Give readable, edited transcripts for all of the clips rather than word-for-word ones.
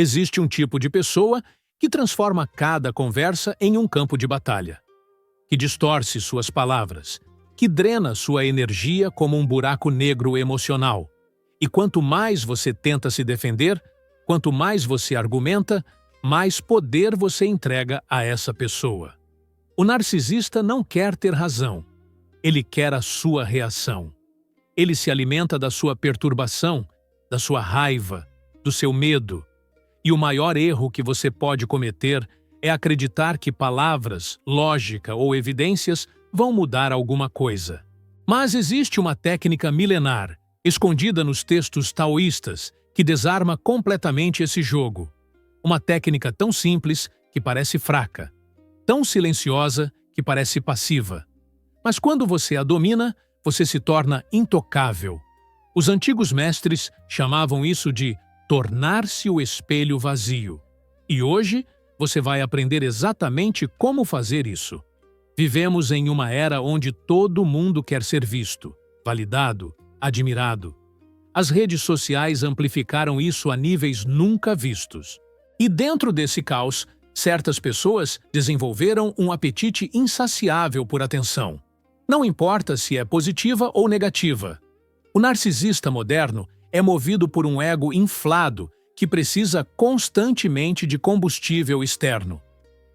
Existe um tipo de pessoa que transforma cada conversa em um campo de batalha, que distorce suas palavras, que drena sua energia como um buraco negro emocional. E quanto mais você tenta se defender, quanto mais você argumenta, mais poder você entrega a essa pessoa. O narcisista não quer ter razão. Ele quer a sua reação. Ele se alimenta da sua perturbação, da sua raiva, do seu medo. E o maior erro que você pode cometer é acreditar que palavras, lógica ou evidências vão mudar alguma coisa. Mas existe uma técnica milenar, escondida nos textos taoístas, que desarma completamente esse jogo. Uma técnica tão simples que parece fraca, tão silenciosa que parece passiva. Mas quando você a domina, você se torna intocável. Os antigos mestres chamavam isso de tornar-se o espelho vazio. E hoje, você vai aprender exatamente como fazer isso. Vivemos em uma era onde todo mundo quer ser visto, validado, admirado. As redes sociais amplificaram isso a níveis nunca vistos. E dentro desse caos, certas pessoas desenvolveram um apetite insaciável por atenção. Não importa se é positiva ou negativa. O narcisista moderno é movido por um ego inflado que precisa constantemente de combustível externo.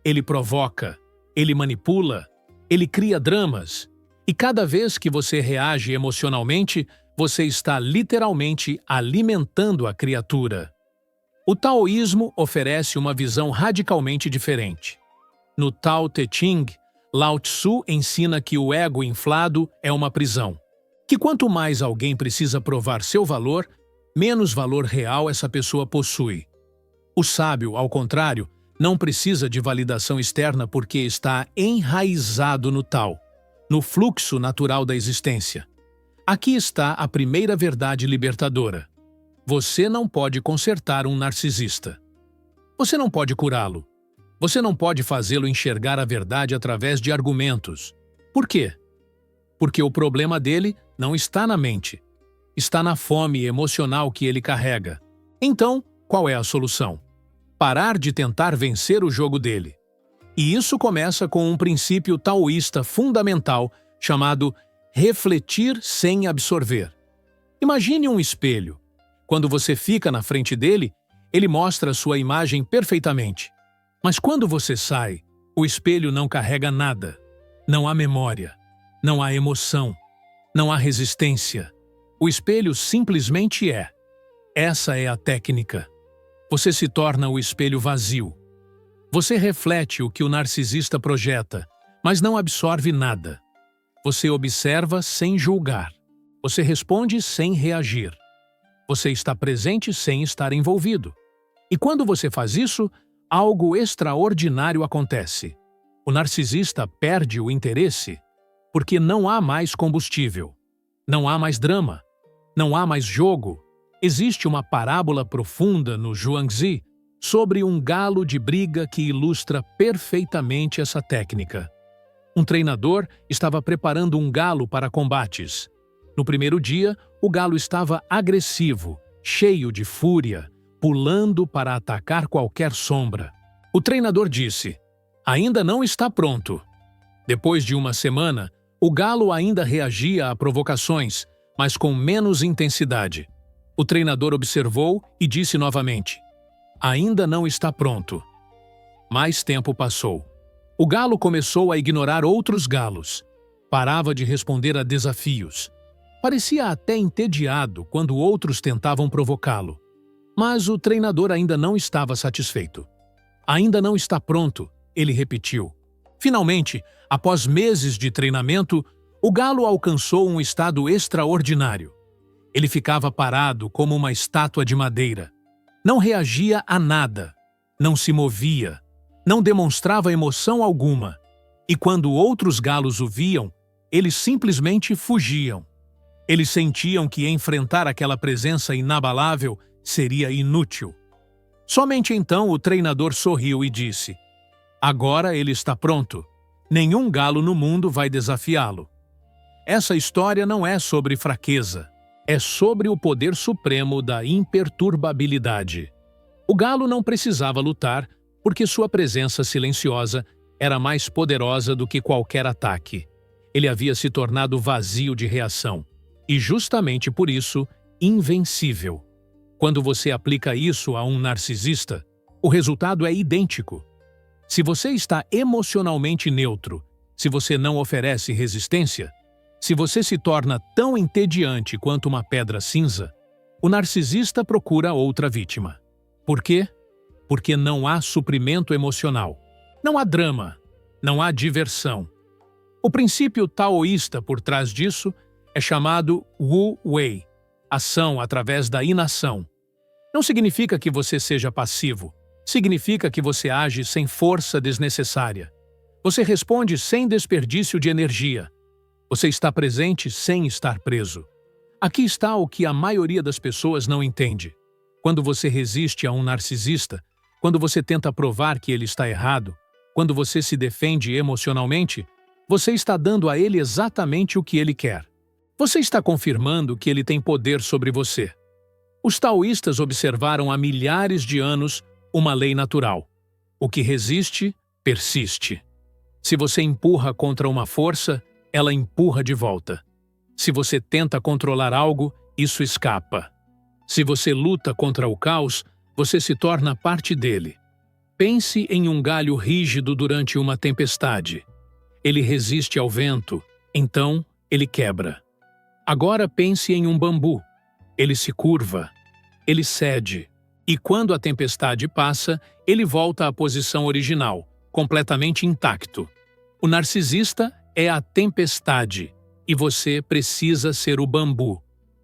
Ele provoca, ele manipula, ele cria dramas. E cada vez que você reage emocionalmente, você está literalmente alimentando a criatura. O taoísmo oferece uma visão radicalmente diferente. No Tao Te Ching, Lao Tzu ensina que o ego inflado é uma prisão, que quanto mais alguém precisa provar seu valor, menos valor real essa pessoa possui. O sábio, ao contrário, não precisa de validação externa porque está enraizado no Tao, no fluxo natural da existência. Aqui está a primeira verdade libertadora. Você não pode consertar um narcisista. Você não pode curá-lo. Você não pode fazê-lo enxergar a verdade através de argumentos. Por quê? Porque o problema dele não está na mente. Está na fome emocional que ele carrega. Então, qual é a solução? Parar de tentar vencer o jogo dele. E isso começa com um princípio taoísta fundamental chamado refletir sem absorver. Imagine um espelho. Quando você fica na frente dele, ele mostra sua imagem perfeitamente. Mas quando você sai, o espelho não carrega nada. Não há memória, não há emoção, não há resistência. O espelho simplesmente é. Essa é a técnica. Você se torna o espelho vazio. Você reflete o que o narcisista projeta, mas não absorve nada. Você observa sem julgar. Você responde sem reagir. Você está presente sem estar envolvido. E quando você faz isso, algo extraordinário acontece. O narcisista perde o interesse porque não há mais combustível. Não há mais drama. Não há mais jogo. Existe uma parábola profunda no Zhuangzi sobre um galo de briga que ilustra perfeitamente essa técnica. Um treinador estava preparando um galo para combates. No primeiro dia, o galo estava agressivo, cheio de fúria, pulando para atacar qualquer sombra. O treinador disse: "Ainda não está pronto." Depois de uma semana, o galo ainda reagia a provocações, mas com menos intensidade. O treinador observou e disse novamente: "Ainda não está pronto." Mais tempo passou. O galo começou a ignorar outros galos. Parava de responder a desafios. Parecia até entediado quando outros tentavam provocá-lo. Mas o treinador ainda não estava satisfeito. "Ainda não está pronto", ele repetiu. Finalmente, após meses de treinamento, o galo alcançou um estado extraordinário. Ele ficava parado como uma estátua de madeira. Não reagia a nada. Não se movia. Não demonstrava emoção alguma. E quando outros galos o viam, eles simplesmente fugiam. Eles sentiam que enfrentar aquela presença inabalável seria inútil. Somente então o treinador sorriu e disse: "Agora ele está pronto. Nenhum galo no mundo vai desafiá-lo." Essa história não é sobre fraqueza. É sobre o poder supremo da imperturbabilidade. O galo não precisava lutar porque sua presença silenciosa era mais poderosa do que qualquer ataque. Ele havia se tornado vazio de reação e, justamente por isso, invencível. Quando você aplica isso a um narcisista, o resultado é idêntico. Se você está emocionalmente neutro, se você não oferece resistência, se você se torna tão entediante quanto uma pedra cinza, o narcisista procura outra vítima. Por quê? Porque não há suprimento emocional. Não há drama. Não há diversão. O princípio taoísta por trás disso é chamado Wu Wei, ação através da inação. Não significa que você seja passivo. Significa que você age sem força desnecessária. Você responde sem desperdício de energia. Você está presente sem estar preso. Aqui está o que a maioria das pessoas não entende. Quando você resiste a um narcisista, quando você tenta provar que ele está errado, quando você se defende emocionalmente, você está dando a ele exatamente o que ele quer. Você está confirmando que ele tem poder sobre você. Os taoístas observaram há milhares de anos uma lei natural. O que resiste, persiste. Se você empurra contra uma força, ela empurra de volta. Se você tenta controlar algo, isso escapa. Se você luta contra o caos, você se torna parte dele. Pense em um galho rígido durante uma tempestade. Ele resiste ao vento, então ele quebra. Agora pense em um bambu. Ele se curva, ele cede, e quando a tempestade passa, ele volta à posição original, completamente intacto. O narcisista é a tempestade, e você precisa ser o bambu.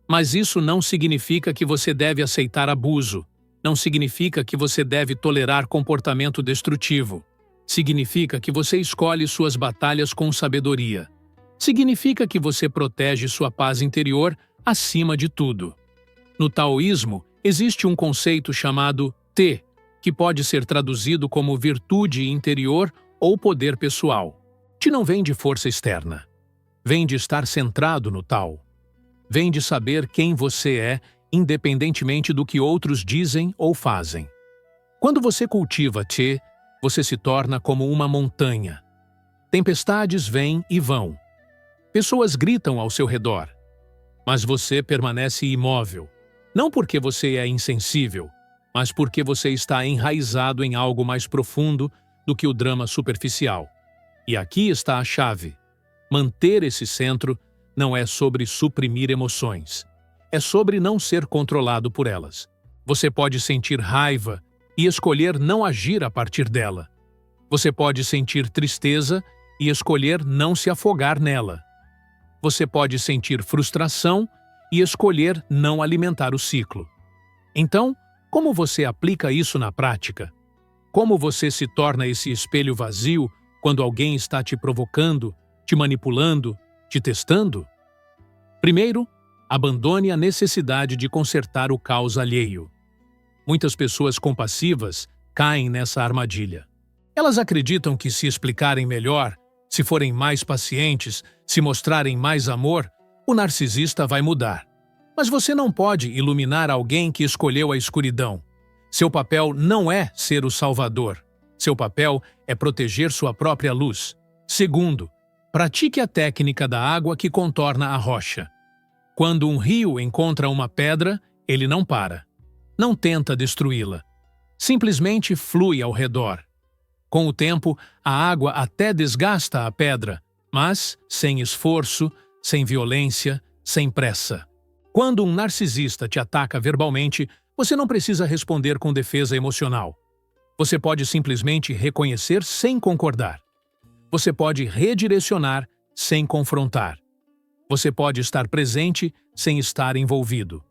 Mas isso não significa que você deve aceitar abuso. Não significa que você deve tolerar comportamento destrutivo. Significa que você escolhe suas batalhas com sabedoria. Significa que você protege sua paz interior acima de tudo. No taoísmo, existe um conceito chamado Te, que pode ser traduzido como virtude interior ou poder pessoal. Te não vem de força externa. Vem de estar centrado no Tao. Vem de saber quem você é, independentemente do que outros dizem ou fazem. Quando você cultiva Te, você se torna como uma montanha. Tempestades vêm e vão. Pessoas gritam ao seu redor. Mas você permanece imóvel. Não porque você é insensível, mas porque você está enraizado em algo mais profundo do que o drama superficial. E aqui está a chave. Manter esse centro não é sobre suprimir emoções. É sobre não ser controlado por elas. Você pode sentir raiva e escolher não agir a partir dela. Você pode sentir tristeza e escolher não se afogar nela. Você pode sentir frustração e escolher não alimentar o ciclo. Então, como você aplica isso na prática? Como você se torna esse espelho vazio quando alguém está te provocando, te manipulando, te testando? Primeiro, abandone a necessidade de consertar o caos alheio. Muitas pessoas compassivas caem nessa armadilha. Elas acreditam que se explicarem melhor, se forem mais pacientes, se mostrarem mais amor, o narcisista vai mudar. Mas você não pode iluminar alguém que escolheu a escuridão. Seu papel não é ser o salvador. Seu papel é proteger sua própria luz. Segundo, pratique a técnica da água que contorna a rocha. Quando um rio encontra uma pedra, ele não para. Não tenta destruí-la. Simplesmente flui ao redor. Com o tempo, a água até desgasta a pedra, mas sem esforço, sem violência, sem pressa. Quando um narcisista te ataca verbalmente, você não precisa responder com defesa emocional. Você pode simplesmente reconhecer sem concordar. Você pode redirecionar sem confrontar. Você pode estar presente sem estar envolvido.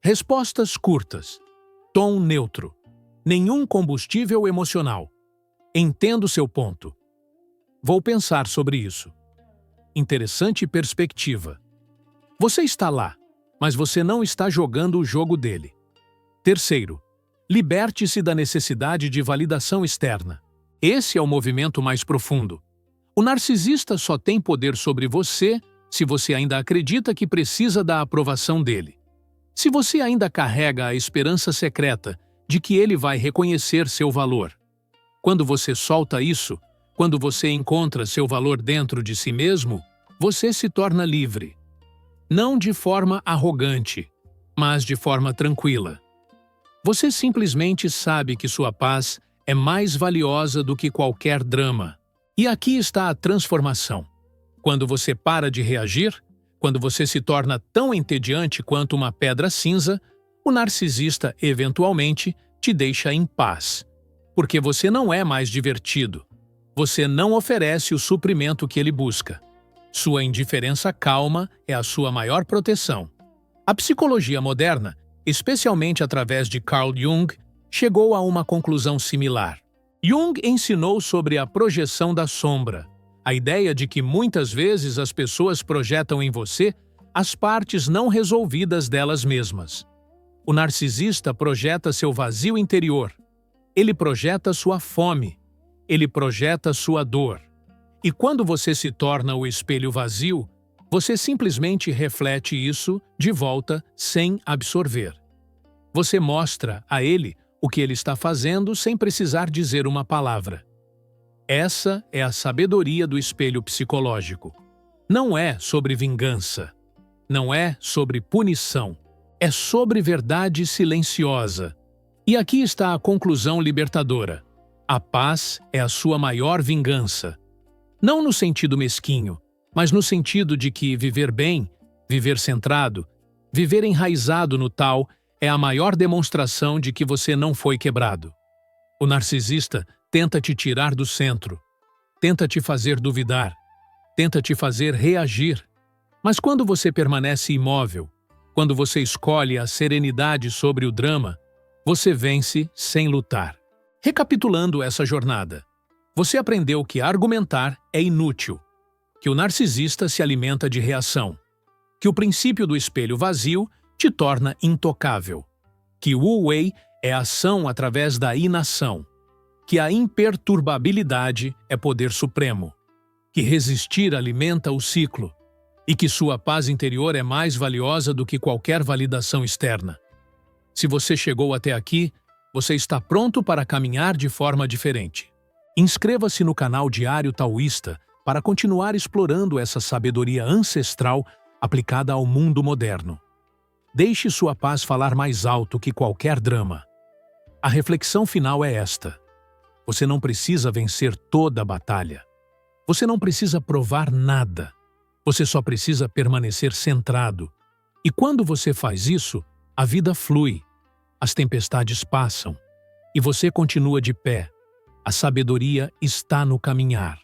Respostas curtas. Tom neutro. Nenhum combustível emocional. Entendo seu ponto. Vou pensar sobre isso. Interessante perspectiva. Você está lá, mas você não está jogando o jogo dele. Terceiro, liberte-se da necessidade de validação externa. Esse é o movimento mais profundo. O narcisista só tem poder sobre você se você ainda acredita que precisa da aprovação dele. Se você ainda carrega a esperança secreta de que ele vai reconhecer seu valor. Quando você solta isso, quando você encontra seu valor dentro de si mesmo, você se torna livre. Não de forma arrogante, mas de forma tranquila. Você simplesmente sabe que sua paz é mais valiosa do que qualquer drama. E aqui está a transformação. Quando você para de reagir, quando você se torna tão entediante quanto uma pedra cinza, o narcisista, eventualmente, te deixa em paz. Porque você não é mais divertido. Você não oferece o suprimento que ele busca. Sua indiferença calma é a sua maior proteção. A psicologia moderna, especialmente através de Carl Jung, chegou a uma conclusão similar. Jung ensinou sobre a projeção da sombra, a ideia de que muitas vezes as pessoas projetam em você as partes não resolvidas delas mesmas. O narcisista projeta seu vazio interior. Ele projeta sua fome. Ele projeta sua dor. E quando você se torna o espelho vazio, você simplesmente reflete isso de volta sem absorver. Você mostra a ele o que ele está fazendo sem precisar dizer uma palavra. Essa é a sabedoria do espelho psicológico. Não é sobre vingança. Não é sobre punição. É sobre verdade silenciosa. E aqui está a conclusão libertadora. A paz é a sua maior vingança. Não no sentido mesquinho, mas no sentido de que viver bem, viver centrado, viver enraizado no tal é a maior demonstração de que você não foi quebrado. O narcisista tenta te tirar do centro, tenta te fazer duvidar, tenta te fazer reagir. Mas quando você permanece imóvel, quando você escolhe a serenidade sobre o drama, você vence sem lutar. Recapitulando essa jornada, você aprendeu que argumentar é inútil, que o narcisista se alimenta de reação, que o princípio do espelho vazio te torna intocável, que o Wu-Wei é ação através da inação, que a imperturbabilidade é poder supremo, que resistir alimenta o ciclo e que sua paz interior é mais valiosa do que qualquer validação externa. Se você chegou até aqui, você está pronto para caminhar de forma diferente. Inscreva-se no canal Diário Taoísta para continuar explorando essa sabedoria ancestral aplicada ao mundo moderno. Deixe sua paz falar mais alto que qualquer drama. A reflexão final é esta. Você não precisa vencer toda a batalha. Você não precisa provar nada. Você só precisa permanecer centrado. E quando você faz isso, a vida flui. As tempestades passam. E você continua de pé. A sabedoria está no caminhar.